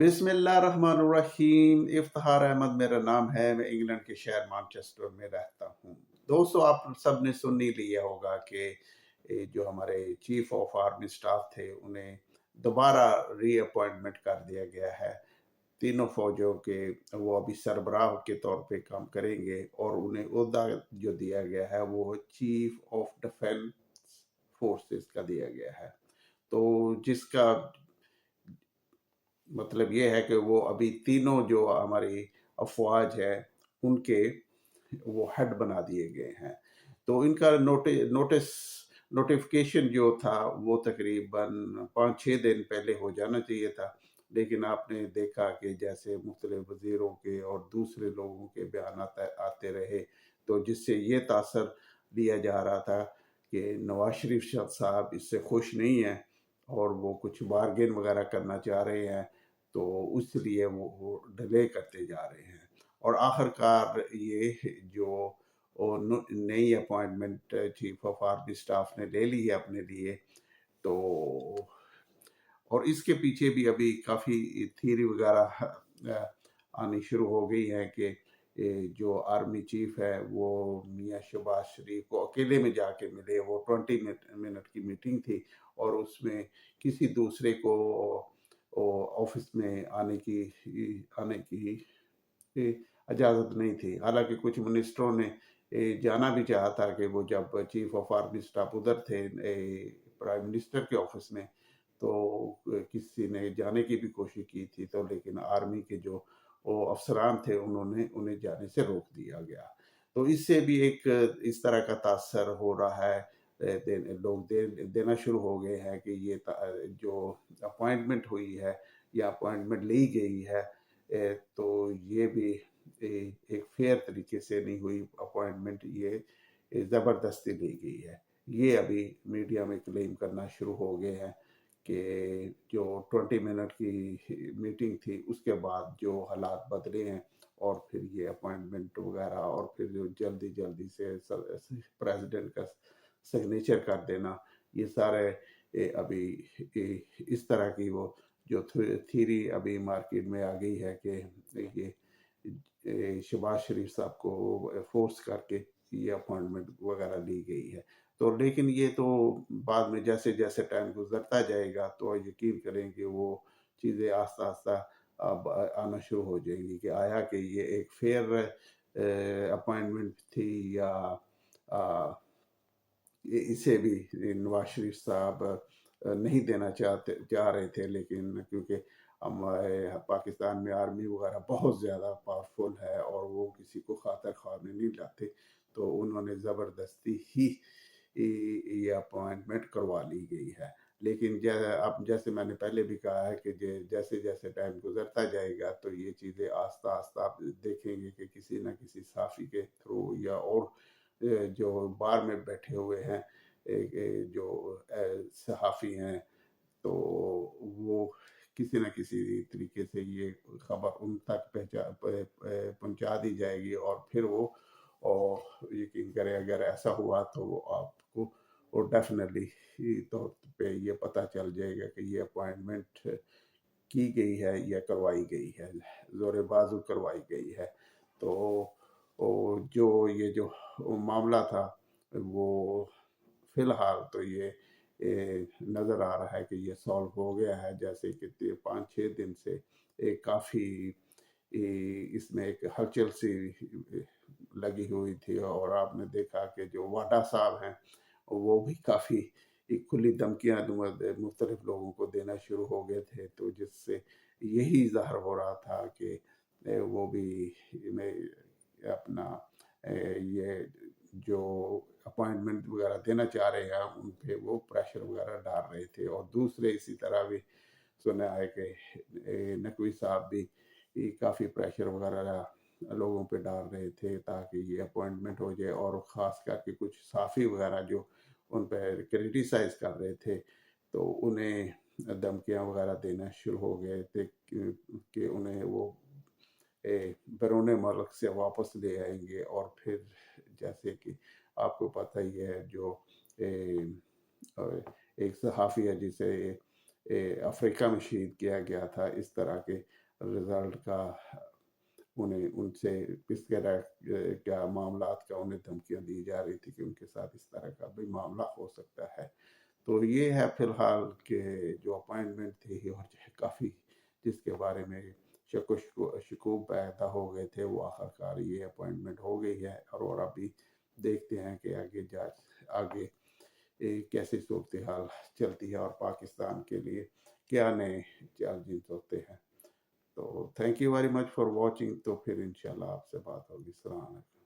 बिस्मिल्लाहिर्रहमानिर्रहीम। इफ्तिखार अहमद मेरा नाम है। मैं इंग्लैंड के शहर मैनचेस्टर में रहता हूँ। दोस्तों, आप सब ने सुन ही लिया होगा कि जो हमारे चीफ ऑफ आर्मी स्टाफ थे उन्हें दोबारा रीअपॉइंटमेंट कर दिया गया है। तीनों फौजों के वो अभी सरबराह के तौर पे काम करेंगे और उन्हें ओहदा जो दिया गया है वो चीफ ऑफ डिफेंस फोर्सेस का दिया गया है। तो जिसका मतलब ये है कि वो अभी तीनों जो हमारी अफवाज है उनके वो हेड बना दिए गए हैं। तो इनका नोटिफिकेशन जो था वो तकरीबन 5-6 दिन पहले हो जाना चाहिए था, लेकिन आपने देखा कि जैसे मुख्तलिफ वज़ीरों के और दूसरे लोगों के बयान आते रहे, तो जिससे ये तासर लिया जा रहा था कि नवाज शरीफ साहब इससे खुश नहीं हैं और वो कुछ बारगेन वगैरह करना चाह रहे हैं, तो इसलिए वो डिले करते जा रहे हैं। और आखिरकार ये जो नई appointment chief of army staff ने ले ली है अपने लिए, तो और इसके पीछे भी अभी काफ़ी थीरी वगैरह आनी शुरू हो गई है कि जो आर्मी चीफ है वो मियाँ शहबाज शरीफ को अकेले में जाके मिले। वो 20 मिनट की मीटिंग थी और उसमें किसी दूसरे को ऑफिस में आने की इजाज़त नहीं थी। हालांकि कुछ मिनिस्टरों ने जाना भी चाहा था कि वो जब चीफ ऑफ आर्मी स्टाफ उधर थे प्राइम मिनिस्टर के ऑफिस में, तो किसी ने जाने की भी कोशिश की थी, तो लेकिन आर्मी के जो वो अफसरान थे उन्होंने उन्हें जाने से रोक दिया गया। तो इससे भी एक इस तरह का तासर हो रहा है। लोग देना शुरू हो गए हैं कि ये जो अपॉइंटमेंट हुई है या अपॉइंटमेंट ली गई है, तो ये भी एक फेयर तरीके से नहीं हुई अपॉइंटमेंट, ये ज़बरदस्ती ली गई है। ये अभी मीडिया में क्लेम करना शुरू हो गए हैं कि जो 20 मिनट की मीटिंग थी उसके बाद जो हालात बदले हैं और फिर ये अपॉइंटमेंट वगैरह और फिर जो जल्दी जल्दी से प्रेसिडेंट का सिग्नेचर कर देना, ये सारे अभी इस तरह की वो जो थीरी अभी मार्केट में आ गई है कि ये शहबाज शरीफ साहब को फोर्स करके ये अपॉइंटमेंट वगैरह ली गई है। तो लेकिन ये तो बाद में जैसे जैसे टाइम गुजरता जाएगा तो यकीन करें कि वो चीज़ें आस्ता आस्ता अब आना शुरू हो जाएंगी कि आया कि ये एक फेयर अपॉइंटमेंट थी या आ, इसे भी नवाज शरीफ साहब नहीं देना चाह रहे थे, लेकिन क्योंकि हमारे पाकिस्तान में आर्मी वगैरह बहुत ज़्यादा पावरफुल है और वो किसी को खातर खा में नहीं लाते, तो उन्होंने ज़बरदस्ती ही ये अपॉइंटमेंट करवा ली गई है। लेकिन अब जैसे मैंने पहले भी कहा है कि जैसे जैसे टाइम गुजरता जाएगा तो ये चीज़ें आस्ता आस्ता आप देखेंगे कि किसी न किसी साफ़ी के थ्रू या और जो बार में बैठे हुए हैं जो सहाफ़ी हैं, तो वो किसी न किसी तरीके से ये खबर उन तक पहुंचा दी जाएगी और फिर वो और यकीन करें अगर ऐसा हुआ तो वो आपको वो डेफिनेटली तौर पे ये पता चल जाएगा कि ये अपॉइंटमेंट की गई है या करवाई गई है, जोर बाजू करवाई गई है। तो जो ये जो मामला था वो फिलहाल तो ये नज़र आ रहा है कि ये सॉल्व हो गया है। जैसे कि 5-6 दिन से एक काफ़ी इसमें एक हलचल सी लगी हुई थी और आपने देखा कि जो वाडा साहब हैं वो भी काफ़ी खुली धमकियाँ मुख्तलिफ लोगों को देना शुरू हो गए थे, तो जिससे यही ज़ाहिर हो रहा था कि वो भी अपना ये जो अपॉइंटमेंट वगैरह देना चाह रहे हैं उन पे वो प्रेशर वगैरह डाल रहे थे। और दूसरे इसी तरह भी सुना है कि नकवी साहब भी काफ़ी प्रेशर वगैरह लोगों पे डाल रहे थे ताकि ये अपॉइंटमेंट हो जाए, और ख़ास करके कुछ साफ़ी वगैरह जो उन पर क्रिटिसाइज़ कर रहे थे तो उन्हें धमकियाँ वगैरह देना शुरू हो गए थे कि उन्हें वो बैरून मुल्क से वापस ले आएंगे। और फिर जैसे कि आपको पता ही है जो एक सहाफ़ी है जिसे افریقہ میں شہید کیا گیا تھا، اس طرح کے رزلٹ کا انہیں ان سے کس طرح کیا معاملات کا انہیں دھمکیاں دی جا رہی تھی کہ ان کے ساتھ اس طرح کا بھی معاملہ ہو سکتا ہے۔ تو یہ ہے فی الحال کہ جو اپائنٹمنٹ تھی اور کافی جس کے بارے میں شک و شکوک پیدا ہو گئے تھے، وہ آخرکار یہ اپائنٹمنٹ ہو گئی ہے، اور ابھی دیکھتے ہیں کہ آگے کیسی صورتحال چلتی ہے اور پاکستان کے لیے کیا نئے چیلنجز ہوتے ہیں۔ تو thank you very much for watching, تو پھر انشاءاللہ آپ سے بات ہوگی۔ السلام علیکم۔